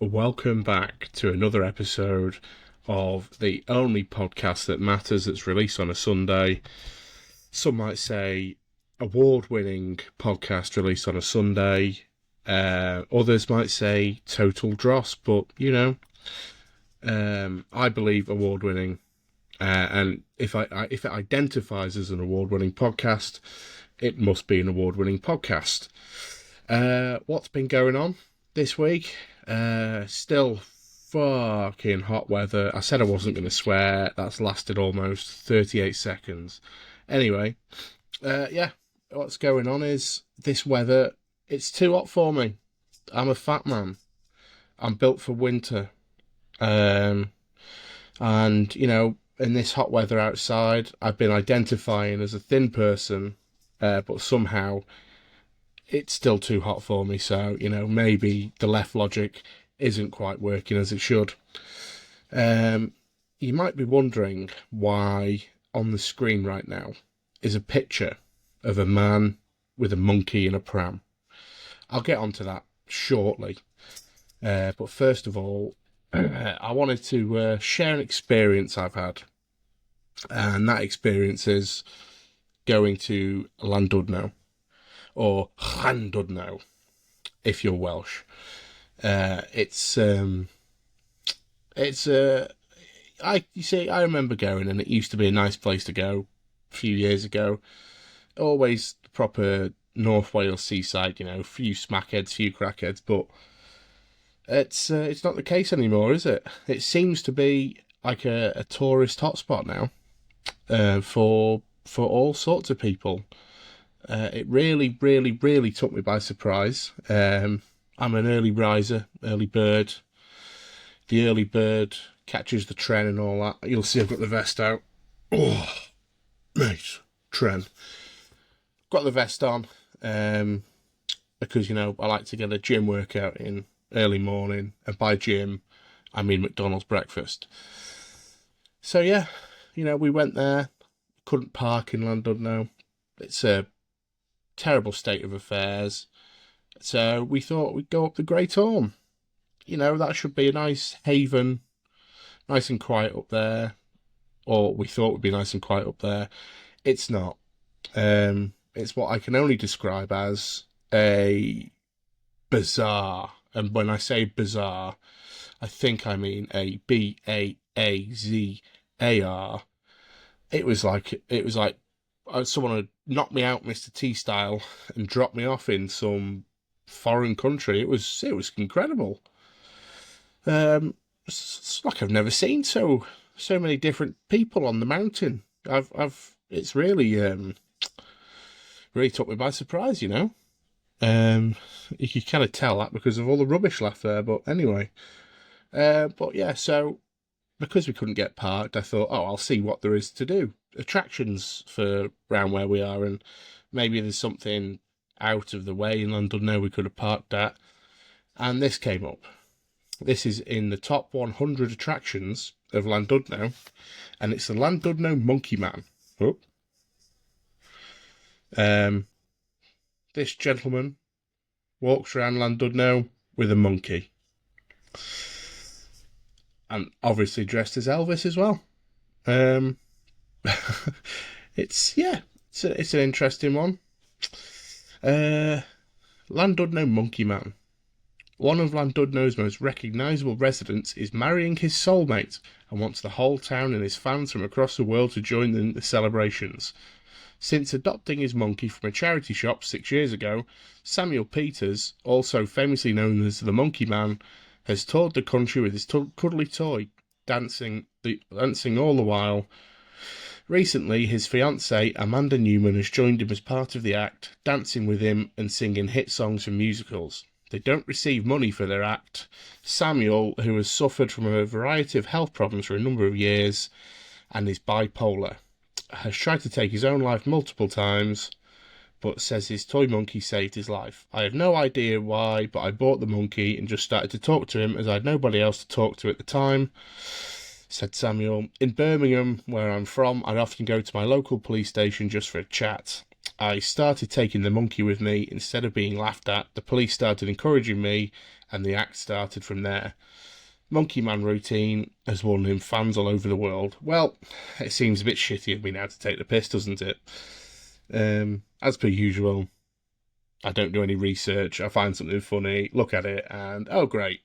Welcome back to another episode of the only podcast that matters that's released on a Sunday. Some might say award-winning podcast released on a Sunday. Others might say total dross, but I believe award-winning. And if it identifies as an award-winning podcast, it must be an award-winning podcast. What's been going on this week? Still fucking hot weather. I said I wasn't going to swear. That's lasted almost 38 seconds. Anyway, what's going on is this weather, it's too hot for me. I'm a fat man. I'm built for winter. And, in this hot weather outside, I've been identifying as a thin person, but somehow it's still too hot for me. So, maybe the left logic isn't quite working as it should. You might be wondering why on the screen right now is a picture of a man with a monkey in a pram. I'll get onto that shortly. But first of all, I wanted to share an experience I've had. And that experience is going to Llandudno, or Llandudno, if you're Welsh. I remember going, and it used to be a nice place to go a few years ago. Always proper North Wales seaside, few smackheads, few crackheads, but it's not the case anymore, is it? It seems to be like a tourist hotspot now, for all sorts of people. It really, really, really took me by surprise. I'm an early riser, early bird. The early bird catches the tren and all that. You'll see I've got the vest out. Oh, mate, tren. Got the vest on, because, I like to get a gym workout in early morning. And by gym, I mean McDonald's breakfast. So, yeah, we went there. Couldn't park in Llandudno. It's a terrible state of affairs. So we thought we'd go up the Great Orme. That should be a nice haven, nice and quiet up there. Or we thought would be nice and quiet up there. It's not. It's what I can only describe as a bazaar. And when I say bazaar, I think I mean a Baazar. It was like someone had knocked me out Mr. T style and dropped me off in some foreign country. It was incredible. It's like I've never seen so many different people on the mountain. It's really really took me by surprise. You can kind of tell that because of all the rubbish left there. But anyway, but yeah, so because we couldn't get parked, I thought, I'll see what there is to do. Attractions for around where we are, and maybe there's something out of the way in Llandudno we could have parked at. And this came up. This is in the top 100 attractions of Llandudno, and it's the Llandudno Monkey Man. Oh. This gentleman walks around Llandudno with a monkey. And obviously dressed as Elvis as well. It's an interesting one. Llandudno Monkey Man. One of Llandudno's most recognisable residents is marrying his soulmate and wants the whole town and his fans from across the world to join in the celebrations. Since adopting his monkey from a charity shop 6 years ago, Samuel Peters, also famously known as the Monkey Man, has toured the country with his cuddly toy, dancing all the while. Recently, his fiancée, Amanda Newman, has joined him as part of the act, dancing with him and singing hit songs from musicals. They don't receive money for their act. Samuel, who has suffered from a variety of health problems for a number of years and is bipolar, has tried to take his own life multiple times, but says his toy monkey saved his life. I have no idea why, but I bought the monkey and just started to talk to him as I had nobody else to talk to at the time, said Samuel. In Birmingham, where I'm from, I'd often go to my local police station just for a chat. I started taking the monkey with me. Instead of being laughed at, the police started encouraging me, and the act started from there. Monkey Man routine has won him fans all over the world. Well, it seems a bit shitty of me now to take the piss, doesn't it? As per usual, I don't do any research. I find something funny, look at it, and oh great,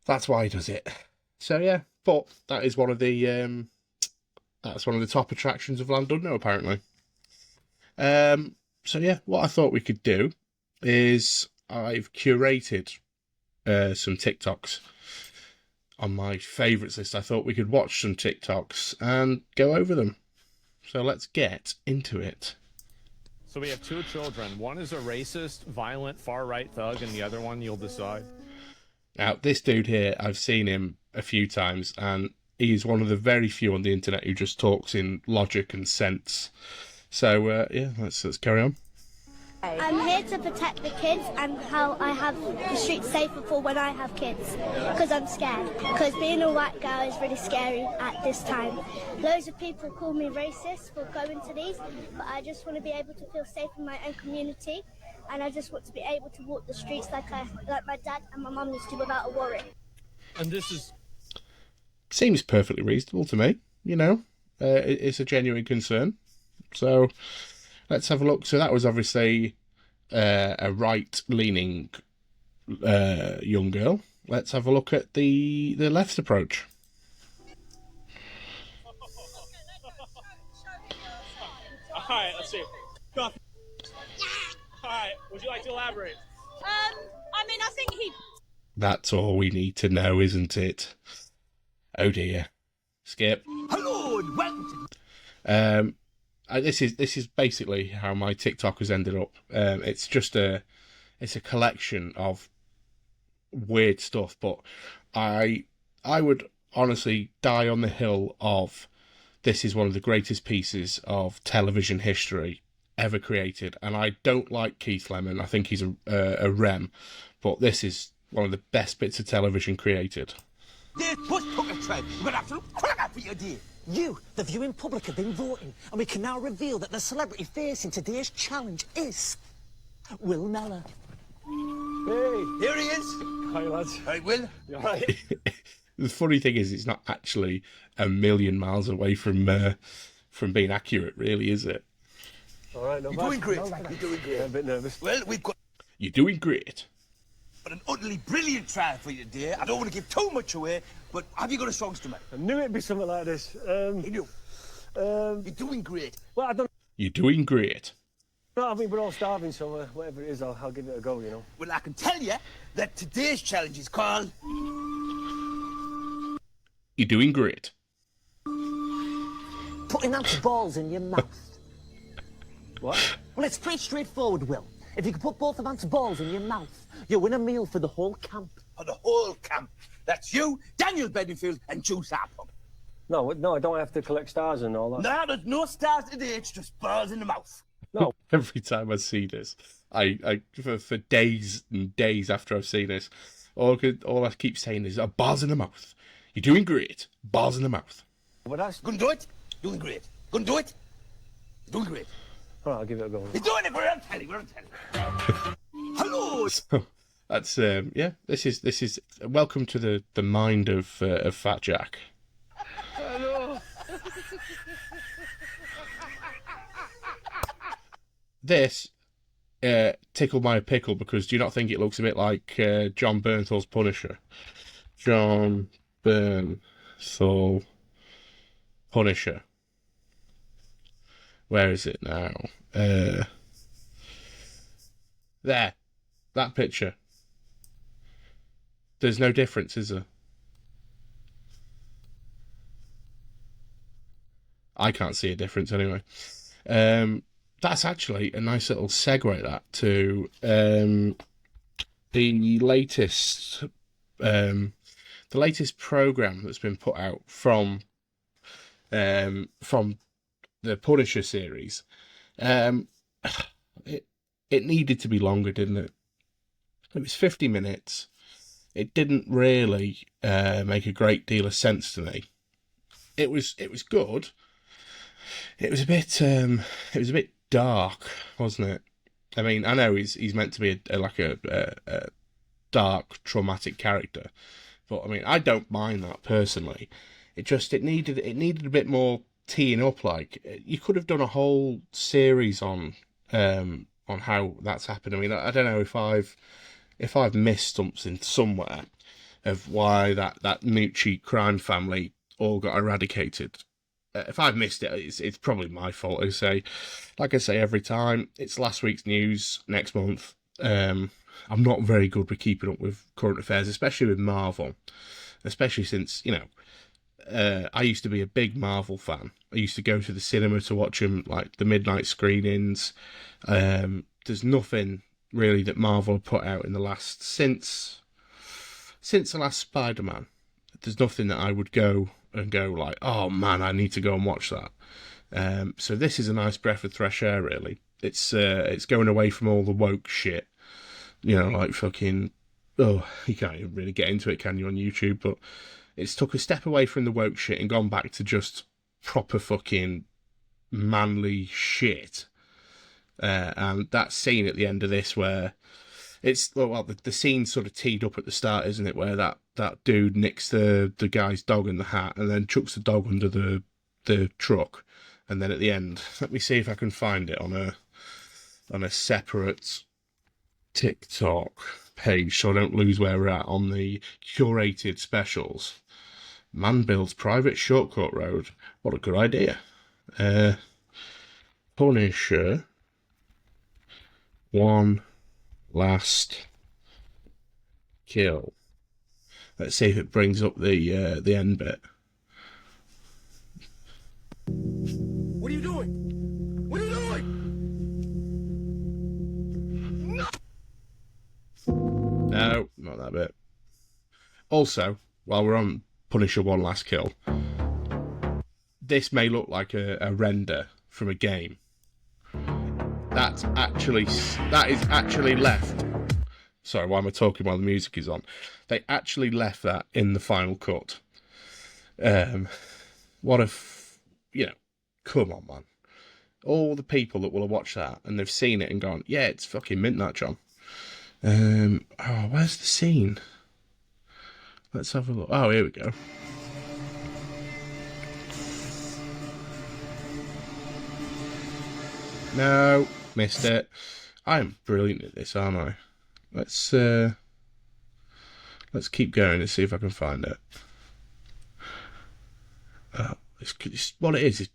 that's why he does it. So yeah, but that is one of the top attractions of Llandudno apparently. So yeah, what I thought we could do is I've curated some TikToks on my favourites list. I thought we could watch some TikToks and go over them. So let's get into it. So we have two children. One is a racist, violent, far-right thug, and the other one you'll decide. Now, this dude here, I've seen him a few times, and he's one of the very few on the internet who just talks in logic and sense. So, yeah, let's carry on. I'm here to protect the kids and how I have the streets safer for when I have kids, because I'm scared. Because being a white girl is really scary at this time. Loads of people call me racist for going to these, but I just want to be able to feel safe in my own community, and I just want to be able to walk the streets like my dad and my mum used to without a worry. And this is... Seems perfectly reasonable to me, you know. It's a genuine concern. So... let's have a look. So that was obviously a right-leaning young girl. Let's have a look at the left approach. All right, let's see. All right, would you like to elaborate? I mean, I think he... That's all we need to know, isn't it? Oh dear. Skip. Hello and welcome to... this is basically how my TikTok has ended up. It's just a collection of weird stuff, but I would honestly die on the hill of this is one of the greatest pieces of television history ever created. And I don't like Keith Lemon. I think he's a rem, but this is one of the best bits of television created. This was Poker Tribe. We're gonna have to crack out for your dear. You, the viewing public, have been voting, and we can now reveal that the celebrity facing today's challenge is Will Mellor. Hey, here he is. Hi, lads. Hey, Will. You all right? The funny thing is, it's not actually a million miles away from being accurate, really, is it? All right, no You're doing great. You're doing great. I'm a bit nervous. Well, we've got You're doing great. an utterly brilliant trial for you, dear. I don't want to give too much away, but have you got a songs to make? I knew it'd be something like this. You do. You're doing great. Well, I don't You're doing great. know. I mean, we're all starving, so whatever it is, I'll give it a go, you know. Well, I can tell you that today's challenge is called... You're doing great. Putting out balls in your mouth. What? Well, it's pretty straightforward, Will. If you can put both of Ant's balls in your mouth, you win a meal for the whole camp. For the whole camp. That's you, Daniel Bedingfield, and Juice Harpum. No, I don't have to collect stars and all that. No, there's no stars today. It's just balls in the mouth. No. Every time I see this, I for days and days after I've seen this, all I keep saying is, bars in the mouth. You're doing great. Bars in the mouth. But that's... Gonna do it? Doing great. Gonna do it? Doing great. All right, I'll give it a go. You're doing it. We're on telly. We're on telly. Hello. So that's yeah. This is welcome to the mind of Fat Jack. Hello. This tickled my pickle because do you not think it looks a bit like John Bernthal's Punisher? John Bernthal Punisher. Where is it now? There. That picture. There's no difference, is there? I can't see a difference anyway. That's actually a nice little segue that to the latest program that's been put out from the Punisher series. It needed to be longer, didn't it? It was 50 minutes. It didn't really make a great deal of sense to me. It was good. It was a bit dark, wasn't it? I mean, I know he's meant to be dark, traumatic character. But I mean, I don't mind that personally. It needed a bit more teeing up. Like, you could have done a whole series on how that's happened. I mean, I don't know if I've missed something somewhere of why that Nucci crime family all got eradicated. If I've missed it, it's probably my fault. Like I say every time, it's last week's news next month. I'm not very good with keeping up with current affairs, especially with Marvel. Especially since, I used to be a big Marvel fan. I used to go to the cinema to watch them, like the midnight screenings. There's nothing really that Marvel put out in the last since the last Spider-Man. There's nothing that I would go like, oh man, I need to go and watch that. So this is a nice breath of fresh air, really. It's going away from all the woke shit, like fucking. Oh, you can't even really get into it, can you, on YouTube? But it's took a step away from the woke shit and gone back to just proper fucking manly shit. And that scene at the end of this where the scene's sort of teed up at the start, isn't it? Where that dude nicks the guy's dog in the hat and then chucks the dog under the truck. And then at the end, let me see if I can find it on a separate TikTok page so I don't lose where we're at on the curated specials. Man builds private shortcut road. What a good idea. Punisher. One last kill. Let's see if it brings up the end bit. What are you doing? What are you doing? No, not that bit. Also, while we're on Punisher One Last Kill, this may look like a render from a game. That is actually left. Sorry, why am I talking while the music is on? They actually left that in the final cut. What if, come on, man. All the people that will have watched that and they've seen it and gone, yeah, it's fucking mint that, John. Where's the scene? Let's have a look. Oh, here we go. No, missed it. I'm brilliant at this, aren't I? Let's keep going and see if I can find it. Oh, it's what it is.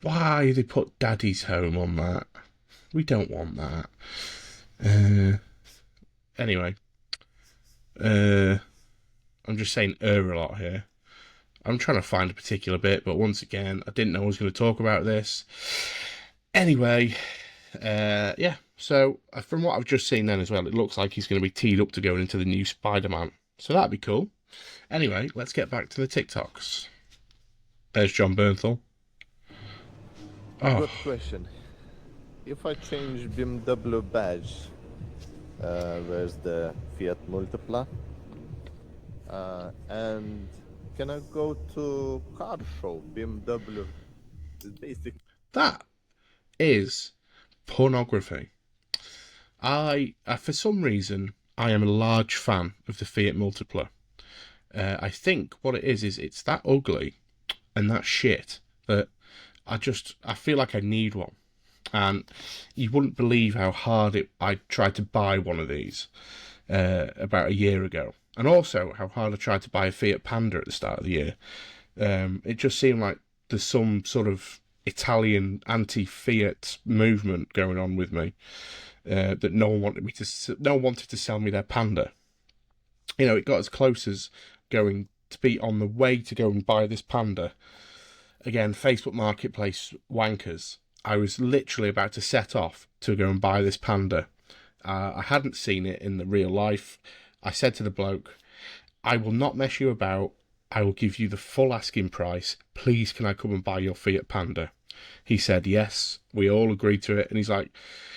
Why they put Daddy's Home on that? We don't want that. Anyway, I'm just saying a lot here. I'm trying to find a particular bit, but once again, I didn't know I was going to talk about this. Anyway, yeah. So from what I've just seen then as well, it looks like he's going to be teed up to going into the new Spider-Man. So that'd be cool. Anyway, let's get back to the TikToks. There's John Bernthal. Oh. Good question. If I change BMW badge, where's the Fiat Multipla? And can I go to car show BMW? Basic. That is pornography. For some reason, I am a large fan of the Fiat Multipla. I think what it is it's that ugly and that shit that I feel like I need one. And you wouldn't believe how hard I tried to buy one of these about a year ago. And also how hard I tried to buy a Fiat Panda at the start of the year. It just seemed like there's some sort of Italian anti-Fiat movement going on with me. That no one wanted to sell me their Panda. It got as close as going to be on the way to go and buy this Panda. Again, Facebook Marketplace wankers. I was literally about to set off to go and buy this Panda. I hadn't seen it in the real life. I said to the bloke, I will not mess you about. I will give you the full asking price. Please, can I come and buy your Fiat Panda? He said, yes. We all agreed to it. And he's like,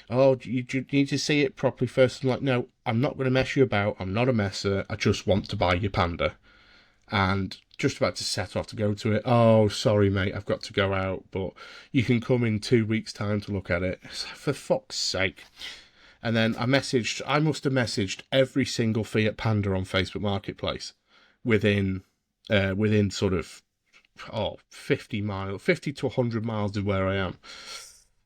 oh, you need to see it properly first. I'm like, no, I'm not going to mess you about. I'm not a messer. I just want to buy your Panda. And just about to set off to go to it. Oh, sorry, mate, I've got to go out, but you can come in 2 weeks' time to look at it. For fuck's sake. And then I must have messaged every single Fiat Panda on Facebook Marketplace within sort of 50 to 100 miles of where I am.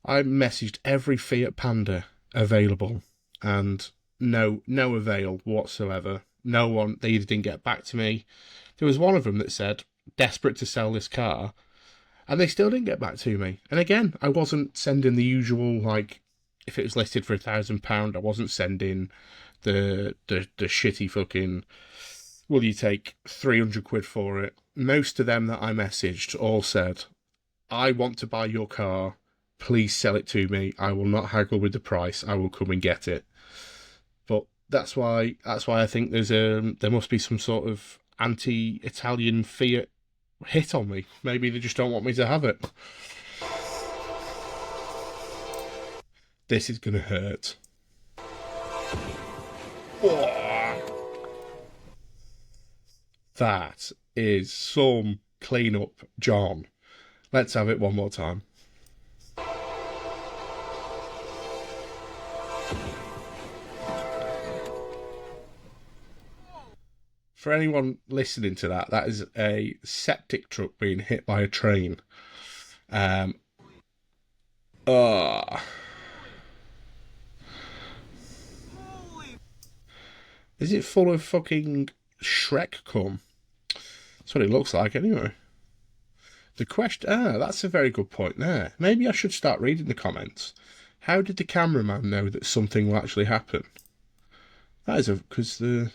I messaged every Fiat Panda available, and no avail whatsoever. No one, they either didn't get back to me. There was one of them that said, desperate to sell this car, and they still didn't get back to me. And again, I wasn't sending the usual, like, if it was listed for £1,000, I wasn't sending the shitty fucking, will you take 300 quid for it? Most of them that I messaged all said, I want to buy your car, please sell it to me. I will not haggle with the price. I will come and get it. But that's why I think there must be some sort of anti-Italian Fiat hit on me. Maybe they just don't want me to have it. This is gonna hurt. Oh. That is some clean-up, John. Let's have it one more time. For anyone listening to that, that is a septic truck being hit by a train. Is it full of fucking Shrek cum? That's what it looks like anyway. The question... that's a very good point there. Maybe I should start reading the comments. How did the cameraman know that something will actually happen? That is because the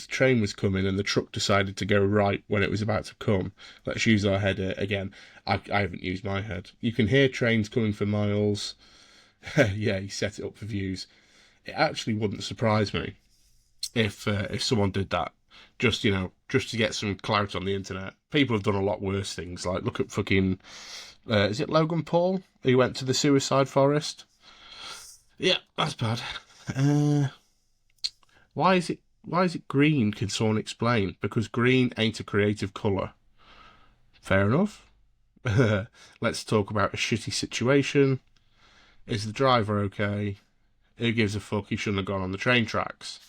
train was coming and the truck decided to go right when it was about to come. Let's use our head again. I haven't used my head. You can hear trains coming for miles. Yeah, he set it up for views. It actually wouldn't surprise me if someone did that. Just to get some clout on the internet. People have done a lot worse things. Like, look at fucking... is it Logan Paul? Who went to the suicide forest? Yeah, that's bad. Why is it green? Can someone explain? Because green ain't a creative colour. Fair enough. Let's talk about a shitty situation. Is the driver okay? Who gives a fuck? He shouldn't have gone on the train tracks.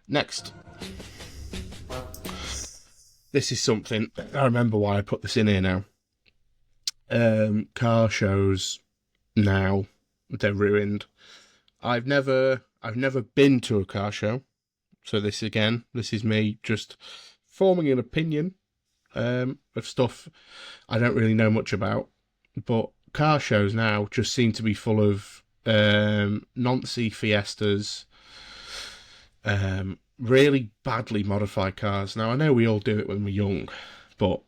Next. This is something, I remember why I put this in here now. Car shows now, they're ruined. I've never been to a car show. So this is me just forming an opinion of stuff I don't really know much about. But car shows now just seem to be full of Nancy Fiestas, really badly modified cars. Now, I know we all do it when we're young, but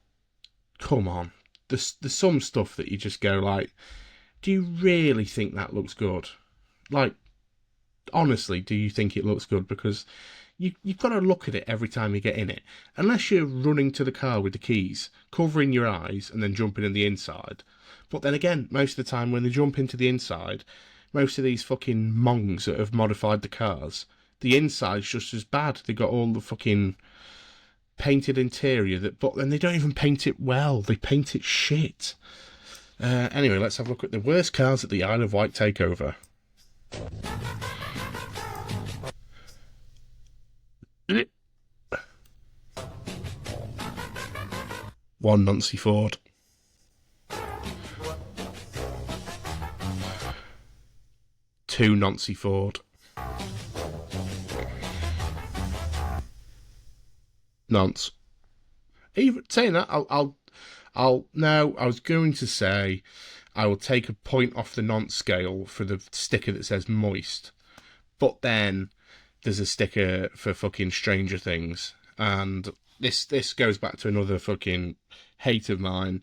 come on. There's some stuff that you just go like, do you really think that looks good? Like, honestly, do you think it looks good? Because you've got to look at it every time you get in it. Unless you're running to the car with the keys, covering your eyes, and then jumping in the inside. But then again, most of the time when they jump into the inside, most of these fucking mongs that have modified the cars, the inside's just as bad. They got all the fucking painted interior, but then they don't even paint it well. They paint it shit. Anyway, let's have a look at the worst cars at the Isle of Wight takeover. One Nancy Ford. Two Nancy Ford. Nonce. Even saying that, I'll now. I was going to say I will take a point off the nonce scale for the sticker that says moist, but then there's a sticker for fucking Stranger Things, and this goes back to another fucking hate of mine.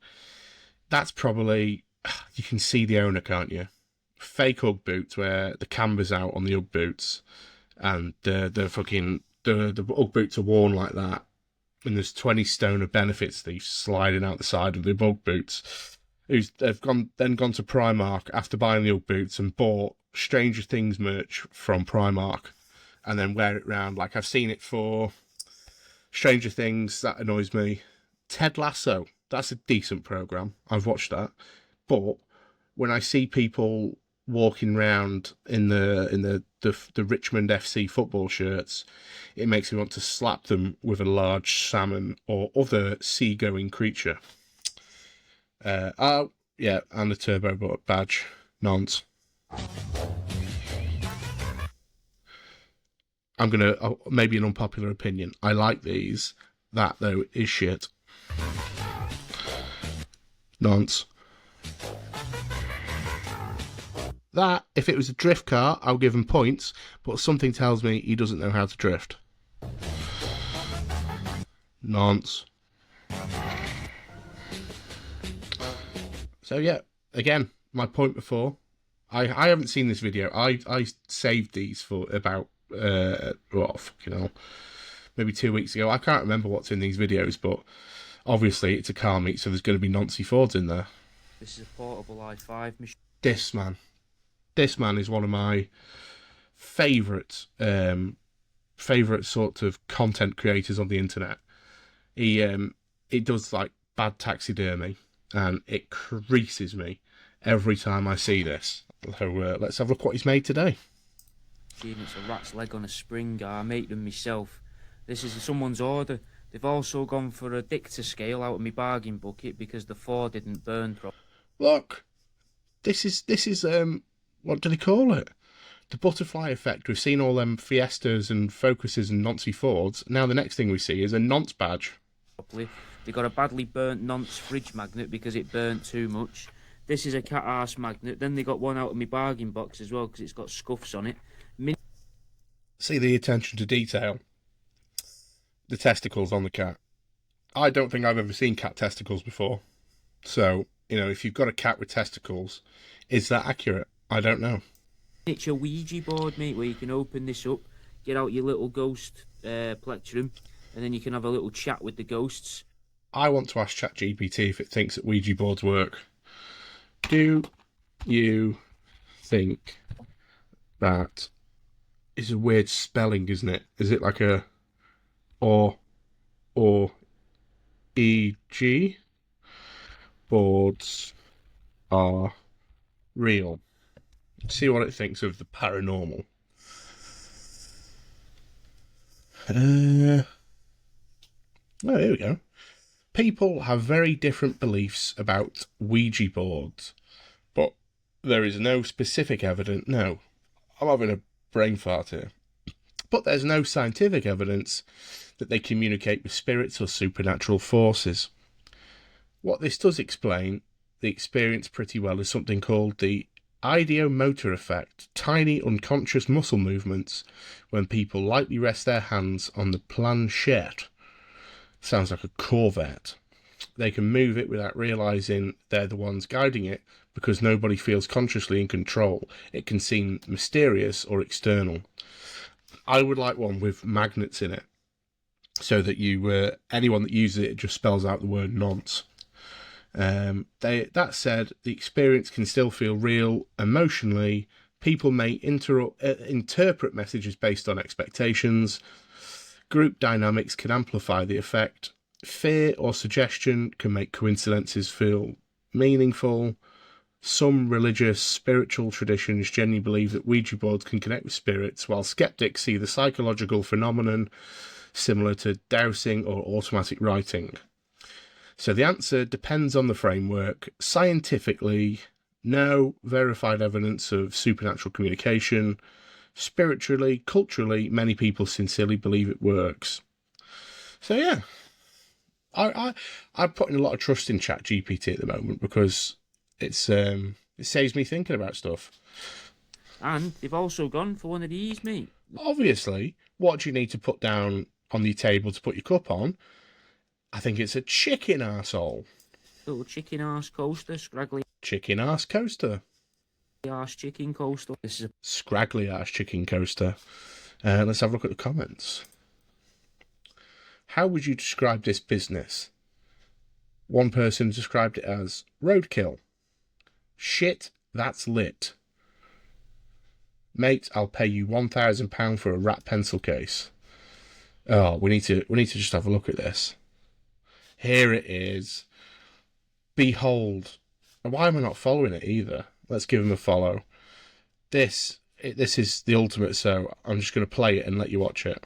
That's probably, you can see the owner, can't you? Fake Ugg boots where the camber's out on the Ugg boots, and the Ugg boots are worn like that. And there's 20 stone of benefits thieves sliding out the side of the Ugg boots. They've gone to Primark after buying the Ugg boots and bought Stranger Things merch from Primark, and then wear it round. Like, I've seen it for Stranger Things, that annoys me. Ted Lasso, that's a decent programme. I've watched that. But when I see people walking round in the Richmond FC football shirts, it makes me want to slap them with a large salmon or other seagoing creature. Yeah, and the turbo badge. Nonce. I'm gonna maybe an unpopular opinion. I like these. That though is shit. Nonce. That, if it was a drift car, I'll give him points, but something tells me he doesn't know how to drift. Nonce. So yeah, again, my point before, I haven't seen this video. I saved these for about, maybe 2 weeks ago. I can't remember what's in these videos, but obviously it's a car meet, so there's going to be Nancy Fords in there. This is a portable i5 machine. This man is one of my favourite sort of content creators on the internet. He does like bad taxidermy, and it creases me every time I see this. So let's have a look what he's made today. It's a rat's leg on a spring. I make them myself. This is someone's order. They've also gone for a Dicta scale out of my bargain bucket because the 4 didn't burn properly. Look, this is what do they call it? The butterfly effect. We've seen all them Fiestas and Focuses and Nancy Fords. Now the next thing we see is a nonce badge. They got a badly burnt nonce fridge magnet because it burnt too much. This is a cat arse magnet. Then they got one out of my bargain box as well because it's got scuffs on it. See the attention to detail. The testicles on the cat. I don't think I've ever seen cat testicles before. So, if you've got a cat with testicles, is that accurate? I don't know. It's a Ouija board, mate, where you can open this up, get out your little ghost plectrum, and then you can have a little chat with the ghosts. I want to ask ChatGPT if it thinks that Ouija boards work. Do you think that is a weird spelling, isn't it? Is it like a or E-G? Boards are real. See what it thinks of the paranormal. Oh, here we go. People have very different beliefs about Ouija boards, but there is no specific evidence. No, I'm having a brain fart here. But there's no scientific evidence that they communicate with spirits or supernatural forces. What this does explain the experience pretty well is something called the ideomotor effect, tiny unconscious muscle movements when people lightly rest their hands on the planchette. Sounds like a Corvette. They can move it without realising they're the ones guiding it because nobody feels consciously in control. It can seem mysterious or external. I would like one with magnets in it so that anyone that uses it just spells out the word nonce. That said, the experience can still feel real emotionally. People may interpret messages based on expectations. Group dynamics can amplify the effect. Fear or suggestion can make coincidences feel meaningful. Some religious, spiritual traditions genuinely believe that Ouija boards can connect with spirits, while skeptics see the psychological phenomenon similar to dowsing or automatic writing. So the answer depends on the framework. Scientifically, no verified evidence of supernatural communication. Spiritually, culturally, many people sincerely believe it works. So yeah, I'm putting a lot of trust in ChatGPT at the moment because it saves me thinking about stuff. And they've also gone for one of these, mate. Obviously, what do you need to put down on the table to put your cup on? I think it's a chicken arsehole. Little chicken arse coaster, scraggly Chicken arse coaster. arse chicken coaster. This is a Scraggly arse chicken coaster. Let's have a look at the comments. How would you describe this business? One person described it as roadkill. Shit, that's lit. Mate, I'll pay you £1,000 for a rat pencil case. Oh, we need to just have a look at this. Here it is. Behold. Why am I not following it either? Let's give him a follow. This is the ultimate, so I'm just going to play it and let you watch it.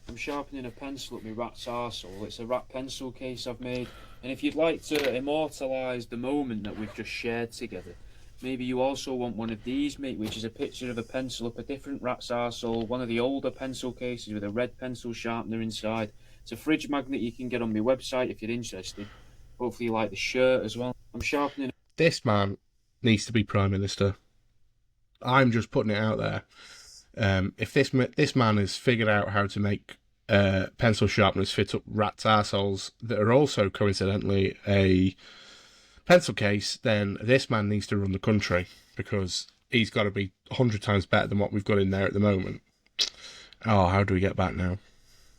I'm sharpening a pencil up my rat's arsehole. It's a rat pencil case I've made, and if you'd like to immortalise the moment that we've just shared together, maybe you also want one of these, mate, which is a picture of a pencil up a different rat's arsehole, one of the older pencil cases with a red pencil sharpener inside. It's a fridge magnet you can get on my website if you're interested. Hopefully you like the shirt as well. I'm sharpening... This man needs to be Prime Minister. I'm just putting it out there. If this man has figured out how to make pencil sharpeners fit up rats' arseholes that are also coincidentally a pencil case, then this man needs to run the country, because he's got to be 100 times better than what we've got in there at the moment. Oh, how do we get back now?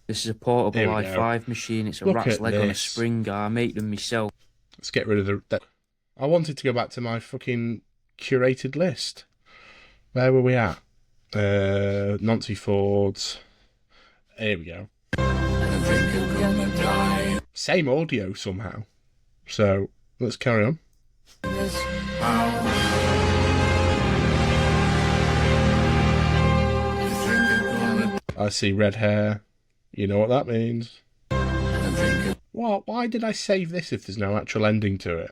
This is a portable i5 machine. It's a rat's leg on a spring. I make them myself. Let's get rid of the... I wanted to go back to my fucking curated list. Where were we at? Nancy Ford's. Here we go. Same audio somehow. So let's carry on. I see red hair. You know what that means. What? Why did I save this if there's no actual ending to it?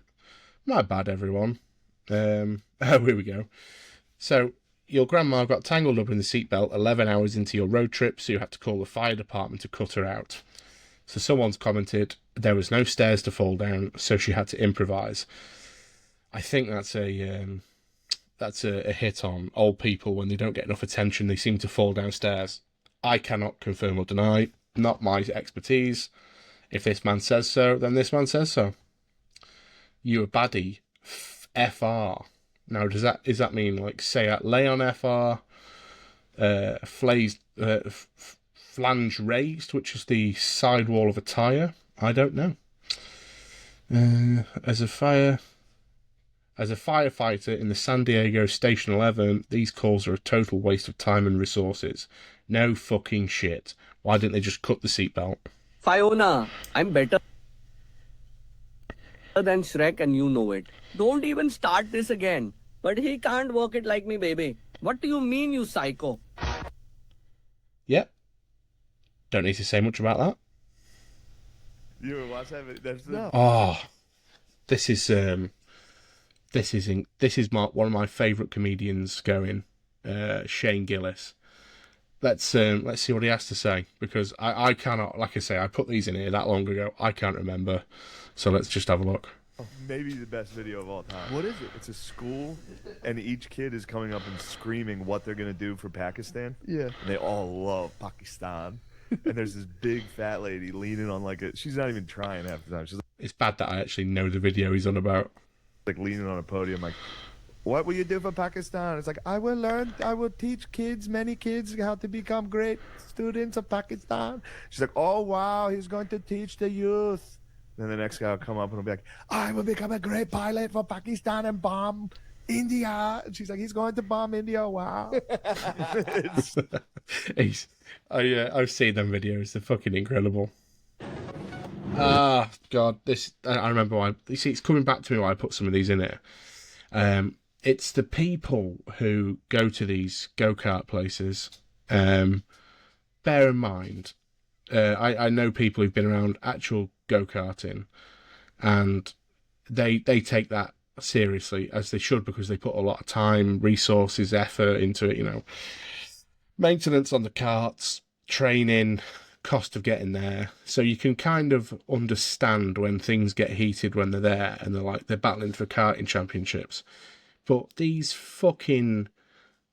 My bad, everyone. Oh, here we go. So, your grandma got tangled up in the seatbelt 11 hours into your road trip, so you had to call the fire department to cut her out. So someone's commented, there was no stairs to fall down, so she had to improvise. I think that's a hit on old people. When they don't get enough attention, they seem to fall downstairs. I cannot confirm or deny. Not my expertise. If this man says so, then this man says so. You a baddie. FR. Now, does that mean like Seat Leon FR, flange raised, which is the sidewall of a tyre? I don't know. As a firefighter in the San Diego Station 11, these calls are a total waste of time and resources. No fucking shit. Why didn't they just cut the seatbelt? Fiona, I'm better than Shrek and you know it. Don't even start this again. But he can't work it like me, baby. What do you mean, you psycho? Yep. Don't need to say much about that. You ever watch that? No. Oh, this is one of my favourite comedians going, Shane Gillis. Let's see what he has to say, because I cannot, like I say, I put these in here that long ago. I can't remember, so let's just have a look. Maybe the best video of all time. What is it? It's a school, and each kid is coming up and screaming what they're going to do for Pakistan. Yeah. And they all love Pakistan. And there's this big fat lady leaning on she's not even trying half the time. She's it's bad that I actually know the video he's on about. Like leaning on a podium like, what will you do for Pakistan? It's like, I will teach many kids how to become great students of Pakistan. She's like, oh wow, he's going to teach the youth. Then the next guy will come up and will be like, I will become a great pilot for Pakistan and bomb India. And she's like, he's going to bomb India. Wow. I've seen them videos. They're fucking incredible. Ah, God. I remember why. You see, it's coming back to me why I put some of these in here. It's the people who go to these go-kart places. Bear in mind, I know people who've been around actual go-karting, and they take that seriously, as they should, because they put a lot of time, resources, effort into it, you know. Maintenance on the karts, training, cost of getting there. So you can kind of understand when things get heated when they're there and they're battling for karting championships. But these fucking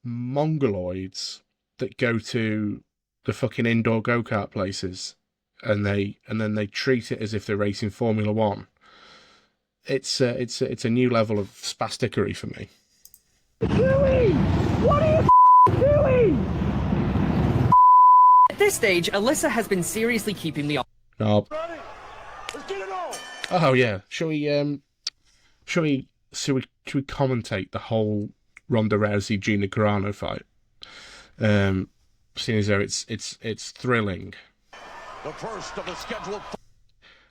mongoloids that go to the fucking indoor go-kart places and then they treat it as if they're racing Formula One. It's a new level of spastickery for me. Louis! What are you doing? At this stage, Alyssa has been seriously keeping me up. No. Let's get it on. Oh yeah. Shall we commentate the whole Ronda Rousey Gina Carano fight? Seeing as though it's thrilling. The first of the scheduled.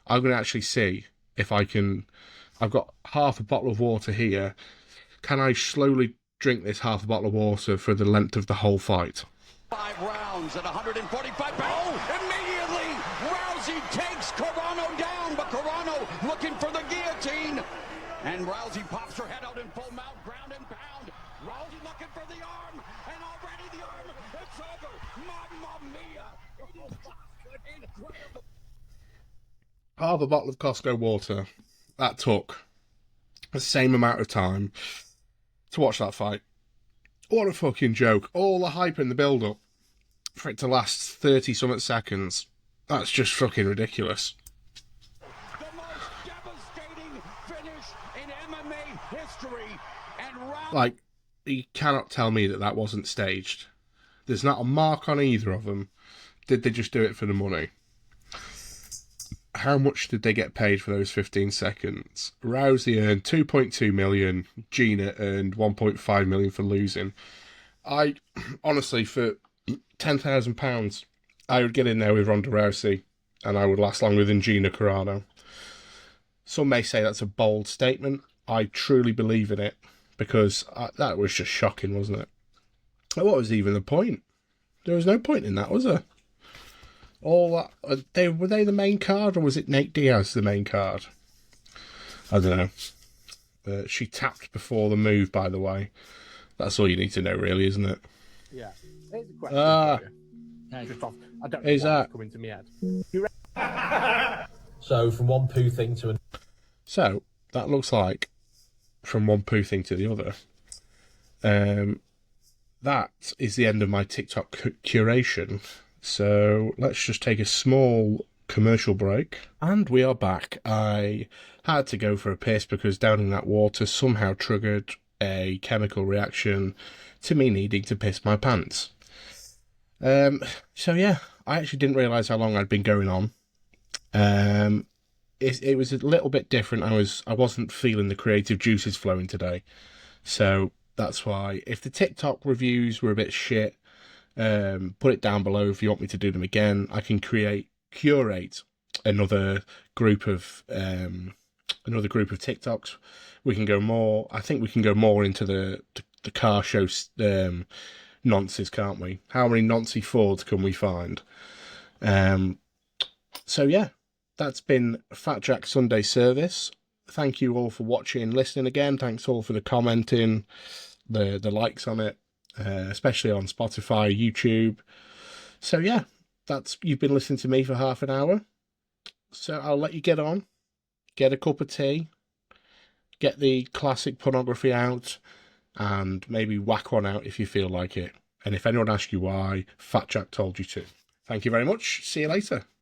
I'm going to actually see if I can. I've got half a bottle of water here. Can I slowly drink this half a bottle of water for the length of the whole fight. 5 rounds at 145 pounds. Oh, immediately, Rousey takes Carano down, but Carano looking for the guillotine. And Rousey pops her head out in full mount, ground and pound. Rousey looking for the arm, and already the arm, it's over. Mamma mia. Incredible. Half a bottle of Costco water. That took the same amount of time to watch that fight. What a fucking joke. All the hype in the build-up for it to last 30-something seconds. That's just fucking ridiculous. The most devastating finish in MMA history. And Like, you cannot tell me that that wasn't staged. There's not a mark on either of them. Did they just do it for the money? How much did they get paid for those 15 seconds? Rousey earned 2.2 million. Gina earned 1.5 million for losing. I, honestly, for £10,000, I would get in there with Ronda Rousey and I would last longer than Gina Carano. Some may say that's a bold statement. I truly believe in it because that was just shocking, wasn't it? What was even the point? There was no point in that, was there? All that, were they the main card, or was it Nate Diaz the main card? I don't know. She tapped before the move, by the way. That's all you need to know, really, isn't it? Yeah. Here's a question for you. Just off, I don't know Is why that it's coming to me head. So from one poo thing to another. So that looks like from one poo thing to the other. That is the end of my TikTok curation. So let's just take a small commercial break. And we are back. I had to go for a piss because downing that water somehow triggered a chemical reaction to me needing to piss my pants. So yeah, I actually didn't realise how long I'd been going on. It was a little bit different. I wasn't feeling the creative juices flowing today. So that's why, if the TikTok reviews were a bit shit, put it down below if you want me to do them again. I can curate another group of TikToks. We can go more. I think we can go more into the car show nonces, can't we? How many Nancy Fords can we find? So yeah, that's been Fat Jack Sunday Service. Thank you all for watching and listening again. Thanks all for the commenting, the likes on it. Especially on Spotify, YouTube. So yeah, you've been listening to me for half an hour. So I'll let you get on, get a cup of tea, get the classic pornography out, and maybe whack one out if you feel like it. And if anyone asks you why, Fat Jack told you to. Thank you very much. See you later.